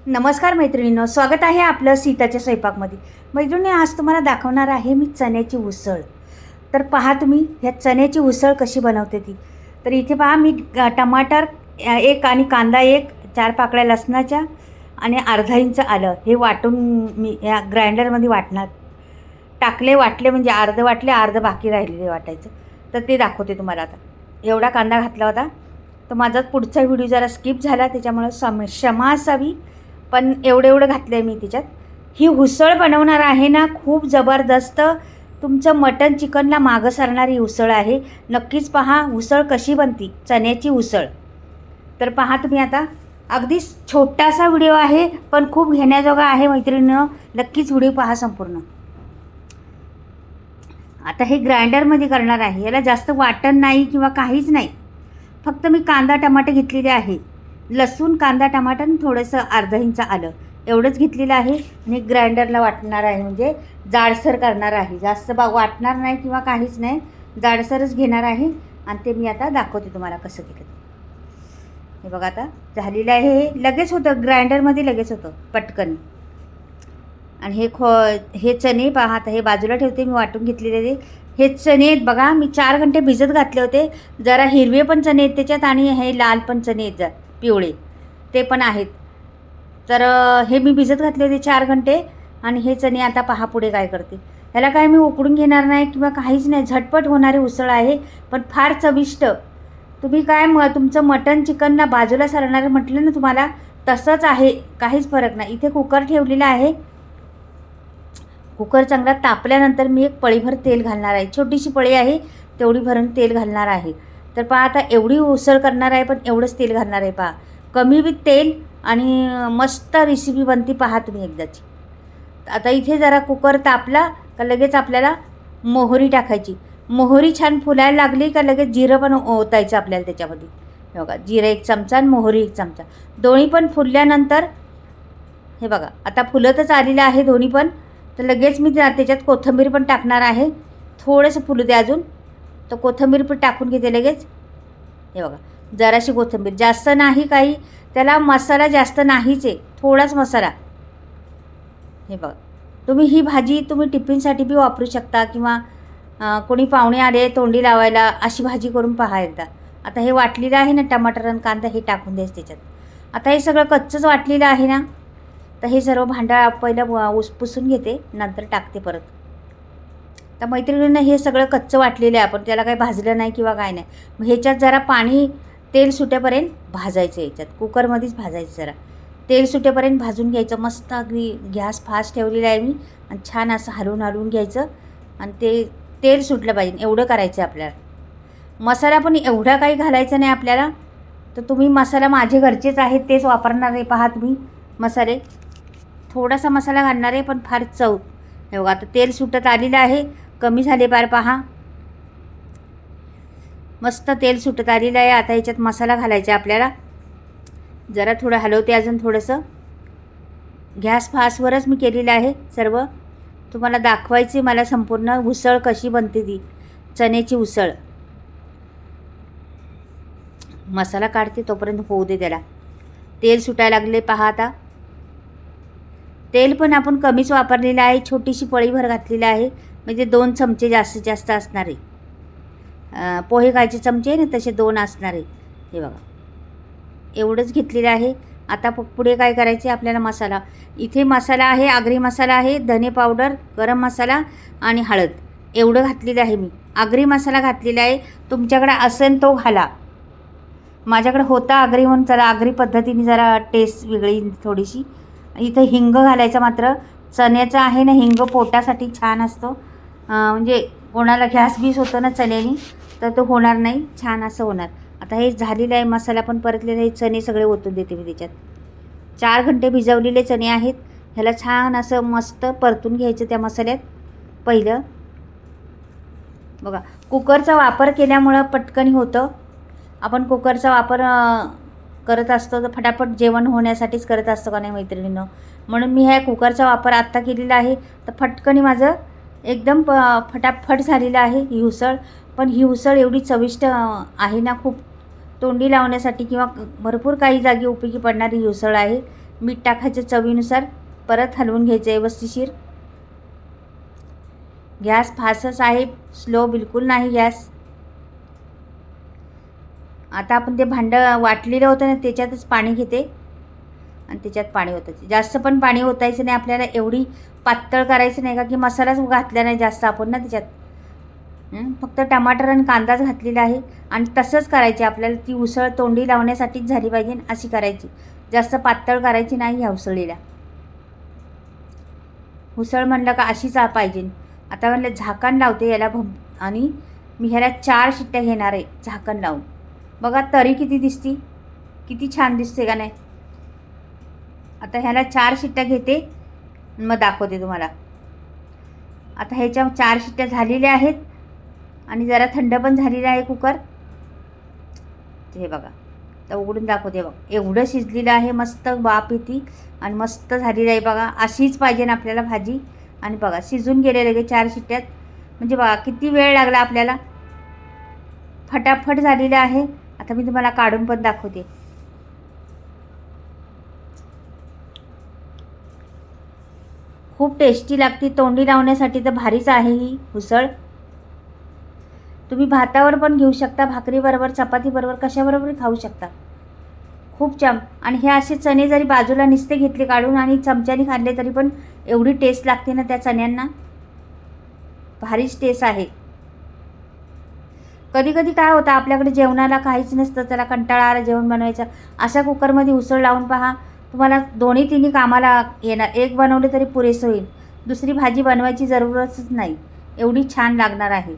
नमस्कार मैत्रिणींनो, स्वागत आहे आपलं सीताच्या स्वयंपाकमध्ये. मैत्रिणी, आज तुम्हाला दाखवणार आहे मी चण्याची उसळ. तर पहा तुम्ही ह्या चण्याची उसळ कशी बनवते ती. तर इथे पहा मी टमाटर एक आणि कांदा एक, 4 पाकळ्या लसणाच्या आणि अर्धा इंच आलं हे वाटून मी या ग्राइंडरमध्ये वाटले म्हणजे अर्धं वाटले, अर्धं बाकी राहिलेले वाटायचं. तर ते दाखवते तुम्हाला. आता एवढा कांदा घातला होता. तर माझा पुढचा व्हिडिओ जरा स्किप झाला, त्याच्यामुळे क्षमा असावी. पण एवढं घातलं आहे मी त्याच्यात. ही उसळ बनवणार आहे ना, खूप जबरदस्त तुमचं मटन चिकनला मागं सारणारी उसळ आहे. नक्कीच पहा उसळ कशी बनती, चण्याची उसळ. तर पहा तुम्ही. आता अगदी छोटासा व्हिडिओ आहे पण खूप घेण्याजोगा आहे मैत्रिणींनो, नक्कीच व्हिडिओ पहा संपूर्ण. आता हे ग्राइंडरमध्ये करणार आहे. याला जास्त वाटण नाही किंवा काहीच नाही. फक्त मी कांदा टमाटे घेतलेले आहे, लसूण कांदा टमाटर आणि थोडंसं अर्धा इंच आलं एवढंच घेतलेलं आहे. आणि ग्राइंडरला वाटणार आहे, म्हणजे जाडसर करणार आहे. जास्त वाटणार नाही किंवा काहीच नाही, जाडसरच घेणार आहे. आणि ते मी आता दाखवते तुम्हाला कसं केलं. हे बघा आता झालेलं आहे. हे लगेच होतं, ग्राइंडरमध्ये लगेच होतं पटकन. आणि हे चणे पहा. आता हे बाजूला ठेवते, मी वाटून घेतलेले हे चणे आहेत बघा. मी 4 घंटे भिजत घातले होते. जरा हिरवे पण चणे आहेत त्याच्यात आणि हे लाल पण चणे आहेत, पिवळे ते पण आहेत. तर हे मी भिजत घातले होते 4 घंटे. आणि हे चणे आता पहा पुढे काय करते. ह्याला काय मी उकडून घेणार नाही किंवा काहीच नाही, झटपट होणारी उसळ आहे पण फार चविष्ट. तुम्ही काय तुमचं मटन चिकनला बाजूला सारणार म्हटलं ना तुम्हाला, तसंच आहे, काहीच फरक नाही. इथे कुकर ठेवलेला आहे. कुकर चांगला तापल्यानंतर मी एक पळीभर तेल घालणार आहे. छोटीशी पळी आहे, तेवढी भरून तेल घालणार आहे. तर पहा आता एवढी उसळ करणार आहे पण एवढंच तेल घालणार आहे. पहा कमी बी तेल आणि मस्त रेसिपी बनती, पहा तुम्ही एकदाची. आता इथे जरा कुकर तापला का लगेच आपल्याला मोहरी टाकायची. मोहरी छान फुलायला लागली का लगेच जिरं पण ओतायचं आपल्याला त्याच्यामध्ये. हे बघा, जिरं 1 चमचा आणि मोहरी 1 चमचा. दोन्ही पण फुलल्यानंतर हे बघा आता फुलतच आलेलं आहे दोन्ही पण. तर लगेच मी त्याच्यात कोथिंबीर पण टाकणार आहे. थोडंसं फुलू दे अजून. तर कोथिंबीर पण टाकून घेते लगेच. हे बघा जराशी कोथिंबीर, जास्त नाही काही, त्याला मसाला जास्त नाहीच आहे, थोडाच मसाला. हे बघा तुम्ही ही भाजी तुम्ही टिफिनसाठी बी वापरू शकता किंवा कोणी पाहुणे आले तोंडी लावायला, अशी भाजी करून पहा एकदा. आता हे वाटलेलं आहे ना टमाटर आणि कांदा, हे टाकून द्यायचं त्याच्यात. आता हे सगळं कच्चंच वाटलेलं आहे ना, तर हे सर्व भांडा पहिलं पुसून घेते, नंतर टाकते परत. तर मैत्रिणींना हे सगळं कच्चं वाटलेलं आहे, आपण त्याला काही भाजलं नाही किंवा काय नाही. मग ह्याच्यात जरा पाणी तेल सुटेपर्यंत भाजायचं. याच्यात कुकरमध्येच भाजायचं, जरा तेल सुटेपर्यंत भाजून घ्यायचं. मस्त अगदी गॅस फास्ट ठेवलेला आहे मी. आणि छान असं हलवून घ्यायचं आणि ते तेल सुटलं पाहिजे एवढं करायचं आपल्याला. मसाला पण एवढा काही घालायचा नाही आपल्याला. तर तुम्ही मसाला माझे घरचेच आहेत तेच वापरणार आहे. पहा तुम्ही मसाले थोडासा मसाला घालणार आहे पण फार चव. हे बघा आता तेल सुटत आलेलं आहे, कमी झाले बार पहा. मस्त तेल सुटत आलेलं आहे. आता याच्यात मसाला घालायचा आपल्याला. जरा थोडं हलवते अजून थोडंसं. गॅस फास्टवरच मी केलेलं आहे सर्व. तुम्हाला दाखवायची मला संपूर्ण उसळ कशी बनते ती चण्याची उसळ. मसाला काढते तोपर्यंत होऊ दे त्याला. तेल सुटायला लागले पहा आता. तेल पण आपण कमीच वापरलेलं आहे, छोटीशी पळीभर घातलेलं आहे, म्हणजे 2 चमचे जास्तीत जास्त असणार आहे. पोहे खायचे चमचे ना तसे 2 असणार आहे. हे बघा एवढंच घेतलेलं आहे. आता पुढे काय करायचे आपल्याला. मसाला इथे मसाला आहे, आगरी मसाला आहे, धने पावडर, गरम मसाला आणि हळद एवढं घातलेलं आहे मी. आगरी मसाला घातलेला आहे, तुमच्याकडे असेल तो घाला. माझ्याकडे होता आगरी म्हणून चला आगरी पद्धतीने जरा टेस्ट वेगळी थोडीशी. इथं हिंग घालायचं. मात्र चण्याचं आहे ना, हिंग पोटासाठी छान असतो. म्हणजे कोणाला गॅस बीस होतं ना चण्यानी, तर तो होणार नाही, छान असं होणार. आता हे झालेलं आहे, मसाला पण परतलेला आहे. चणे सगळे ओतून देते मी त्याच्यात. 4 घंटे भिजवलेले चणे आहेत. ह्याला छान असं मस्त परतून घ्यायचं त्या मसाल्यात पहिलं. बघा कुकरचा वापर केल्यामुळं पटकन होतं. आपण कुकरचा वापर करत असतो तर फटाफट जेवण होण्यासाठीच करत असतो का नाही मैत्रिणींनो. म्हणून मी ह्या कुकरचा वापर आत्ता केलेला आहे. तर फटकनी माझं एकदम फटाफट झालेलं आहे ही उसळ. पण ही उसळ एवढी चविष्ट आहे ना, खूप तोंडी लावण्यासाठी किंवा भरपूर काही जागी उपयोगी पडणारी ही उसळ आहे. मीठ टाकायचं चवीनुसार. परत हलवून घ्यायचं व्यवस्थिशीर. गॅस फास्टच आहे, स्लो बिलकुल नाही गॅस. आता आपण ते भांडं वाटलेलं होतं ना त्याच्यातच पाणी घेते आणि त्याच्यात पाणी ओतायचं. जास्त पण पाणी ओतायचं नाही आपल्याला, एवढी पातळ करायचं नाही का की मसालाच घातला नाही जास्त आपण ना त्याच्यात. फक्त टमाटर आणि कांदाच घातलेला आहे आणि तसंच करायचे आपल्याला. ती उसळ तोंडी लावण्यासाठीच झाली पाहिजे अशी करायची, जास्त पातळ करायची नाही ह्या उसळीला. उसळ म्हणलं का अशीच पाहिजे. आता म्हणलं झाकण लावते याला आणि मी ह्याला 4 शिट्ट्या घेणार आहे झाकण लावून. बघा तरी किती दिसती, किती छान दिसते का नाही. आता ह्याला 4 शिट्ट्या घेते मग दाखवते तुम्हाला. आता ह्याच्या 4 शिट्ट्या झालेल्या आहेत आणि जरा थंड पण झालेला आहे कुकर. हे बघा तर उघडून दाखवते. बघा एवढं शिजलेलं आहे, मस्त वाफ येते आणि मस्त झालेलं आहे. बघा अशीच पाहिजे ना आपल्याला भाजी. आणि बघा शिजून गेले लगेच 4 शिट्ट्यात. म्हणजे बघा किती वेळ लागला आपल्याला, फटाफट झालेलं आहे. आता मी तुम्हाला काढून पण दाखवते. खूप टेस्टी लागते, तोंडी लावण्यासाठी तर भारीच आहे ही उसळ. तुम्ही भातावर पण घेऊ शकता, भाकरीबरोबर, चपातीबरोबर, कशाबरोबर खाऊ शकता. खूप छान. आणि हे असे चणे जरी बाजूला नुसते घेतले काढून आणि चमच्याने खाल्ले तरी पण एवढी टेस्ट लागते ना त्या चण्यांना, भारीच टेस्ट आहे. कधी कधी काय होतं आपल्याकडे जेवणाला काहीच नसतं, त्याला कंटाळा आला जेवण बनवायचं, अशा कुकरमध्ये उसळ लावून पहा, तुम्हाला दोन्ही तिन्ही कामाला येणार. एक बनवले तरी पुरेसं होईल, दुसरी भाजी बनवायची जरूरतच नाही, एवढी छान लागणार आहे.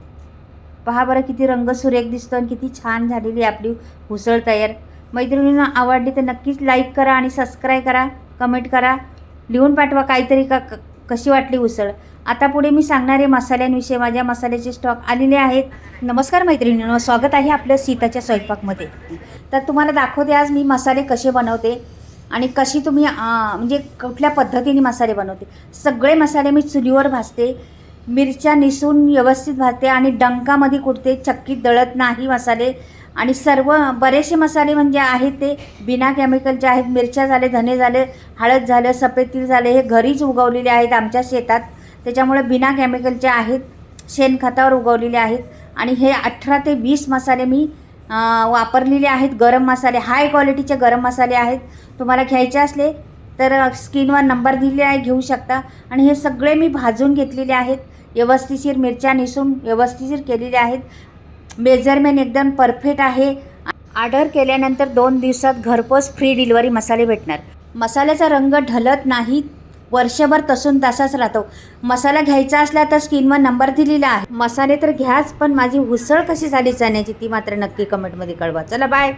पहा बरं किती रंग सुरेख दिसतो आणि किती छान झालेली आपली उसळ तयार. मैत्रिणींना आवडली तर नक्कीच लाईक करा आणि सबस्क्राईब करा, कमेंट करा, लिहून पाठवा काहीतरी कशी वाटली उसळ. आता पुढे मी सांगणारे मसाल्यांविषयी. माझ्या मसाल्याचे स्टॉक आलेले आहेत. नमस्कार मैत्रिणींनो, स्वागत आहे आपलं सीताच्या स्वयंपाकमध्ये. तर तुम्हाला दाखवते आज मी मसाले कसे बनवते आणि कशी तुम्ही म्हणजे कुठल्या पद्धतीने मसाले बनवते. सगळे मसाले मी चुलीवर भाजते, मिरच्या निसून व्यवस्थित भाजते आणि डंकामध्ये कुटते, चक्कीत दळत नाही मसाले. आणि सर्व बरेचसे मसाले म्हणजे आहेत ते बिना केमिकलचे आहेत. मिरच्या झाले, धने झाले, हळद झालं, सफेद तीळ झाले, हे घरीच उगवलेले आहेत आमच्या शेतात, त्याच्यामुळे बिना केमिकलचे आहेत, शेणखतावर उगवलेले आहेत. आणि हे 18 ते 20 मसाले मी वापरलेले आहेत. गरम मसाले, हाय क्वालिटीचे गरम मसाले आहेत. तुम्हाला घ्यायचे असले तर स्क्रीनवर नंबर दिलेला आहे, घेऊ शकता. आणि हे सगळे मी भाजून घेतलेले आहेत, व्यवस्थिशीर मिरच्या निसून व्यवस्थिशीर केलेले आहेत. मेजरमेंट एकदम परफेक्ट आहे. ऑर्डर केल्यानंतर 2 दिवसात घरपोच फ्री डिलिव्हरी मसाले भेटणार. मसाल्याचा रंग ढलत नाही, वर्षभर तसून तसाच राहतो. मसाला घ्यायचा असला तर स्क्रीनवर नंबर दिलेला आहे. मसाले तर घ्याच, पण माझी उसळ कशी झाली चण्याची ती मात्र नक्की कमेंटमध्ये कळवा. चला बाय.